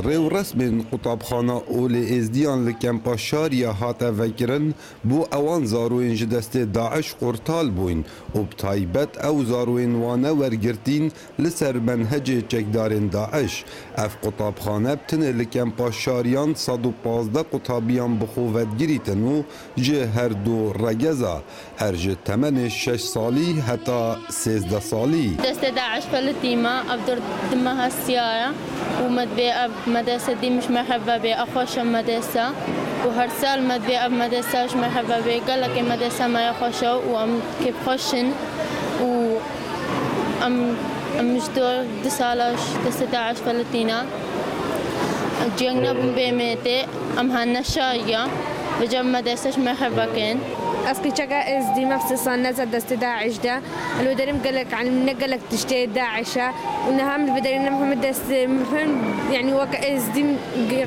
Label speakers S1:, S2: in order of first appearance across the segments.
S1: ریو رسم قطابخانه اول ازدیان لکمپا شاریا هاتا وکرن بو اوان زاروین جدست داعش قرطال بوین و بطایبت او زاروین وانه ورگرتین لسر منهج چکدارین داعش. اف قطابخانه بتن لکمپا شاریان 115 قطابیان بخوفت گریتن و جه هر دو رگزا هر جه تمن 6 سالی حتی 13 سالی.
S2: دست داعش فلتيما أبدر دمها السيارة ومدبي أب مدرسة دي مش محبة بي أخوش مدرسة وهرسال مدبي أب مدرسة مش محبة بي قال لك المدرسة ما يخشوا وأم كيف خشن و أم مش دور دسالش دست داعش فلتينا جينا بميتي أم هالنشاية بجمع مدرسة مش محبة كان
S3: أسقي شجع إز دي مفصل نزل دست داعش ده الودريم قالك عن نقلك تشتري داعشة ونهم البدرين محمد دست مهم يعني وك إز دي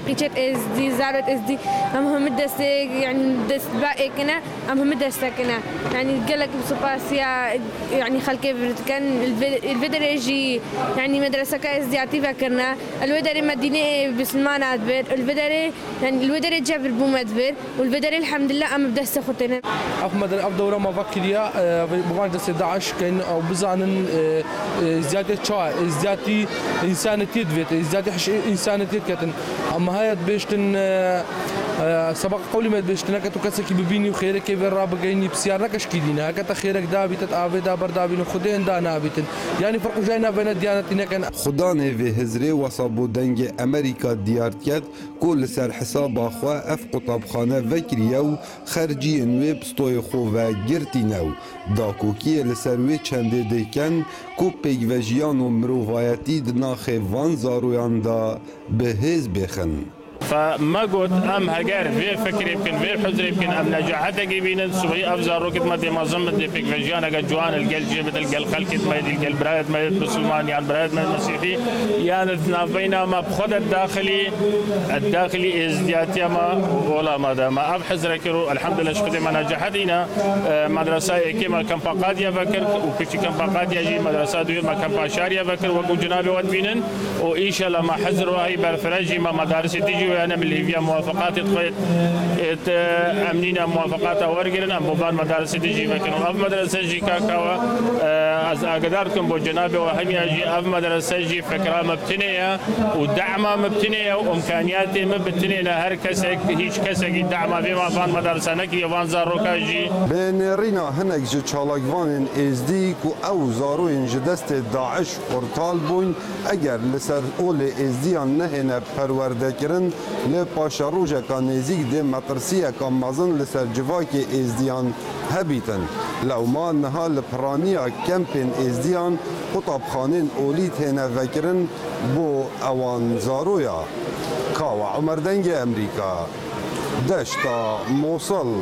S3: قيشت إز دي زارت إز دي محمد دست يعني دست باقي كنا محمد دست كنا يعني قالك بسباسيا يعني خلك كان البدر يجي يعني مدرسة كإز دي عتيبة كنا الودري مدينة بسلمان بير البدري يعني الودري جاب البومات بير والبدري الحمد لله أم بدست خطنا
S4: أفمد الأفضل ما فكريا بمعنى دست داعش كان أو بزانن زيادة شاء زيادة إنسانية تدفت زيادة إنسانية كتن أما هاي بيشتن سبق قولي ما بيشتن كتو كسكي ببيني وخيرك كيف الراب جايني بسيارة كشكيدينا هكذا خيرك دابي تتعافي دابر دابي نخدين دانا بيتن يعني فرق جاينا بين الديانتين كان
S1: خدانه في هزري وصابو دنج أمريكا ديارتيت كل سر حساب أخوة أف قطابخانة فكريو خرجي انوي بستوي خوفا جرتينو داكوكي لسروي چنده ديكن كو بيجوجيان و مروفايتي دناخي وان زارويان دا بهز بخن.
S5: فما قلت أم هجار في فكر يمكن في حزر يمكن أم نجاحات جيبين سوي أفزار روكت ما دي مازم دي فيك فجيانا جوان الجل جيبت الجل خلكت ما يدي الجل براد ما يد مسلمان يعني براد ما يد مسيحي يعني تنافينا ما بخد الداخلي إزدياتيا ما ولا ما دا ما أب حزر كرو الحمد لله شكد ما نجاحاتنا مدرسة كما كم فقاديا فكر وكشي كم فقاديا جي مدرسة دوي ما كم فاشاريا فكر وقو جنابي ودبينن وإيش الله ما حزروا هاي برفرجي ما مدارس تيجي أنا من ليبيا موافقات أمنينا موافقات ورقرن أم ببان مدارس تيجي فكانوا أف مدرسة جي كاكاوا از أقداركم بجنابه وهمي أجي أف مدرسة جي فكرة مبتنية ودعمة مبتنية وإمكانيات مبتنية هر كسك هيج كسك دعمة بما فان مدرسة نكي وان زاروكا جي
S1: بين رينا هنك جي تشالاقوان ازديك أو زاروين جدست داعش قرطال بوين أجر لسر أول ازديان نهنا پروردكرن لپاشا روژه که نزیک ده مطرسیه که مازن لسر جواکی ازدیان هبیتن لو ما نها لپرانیا کمپین ازدیان قطابخانین اولیت هنه وکرن بو اوان زارویا کاوا عمر دنگ امریکا دشتا موصل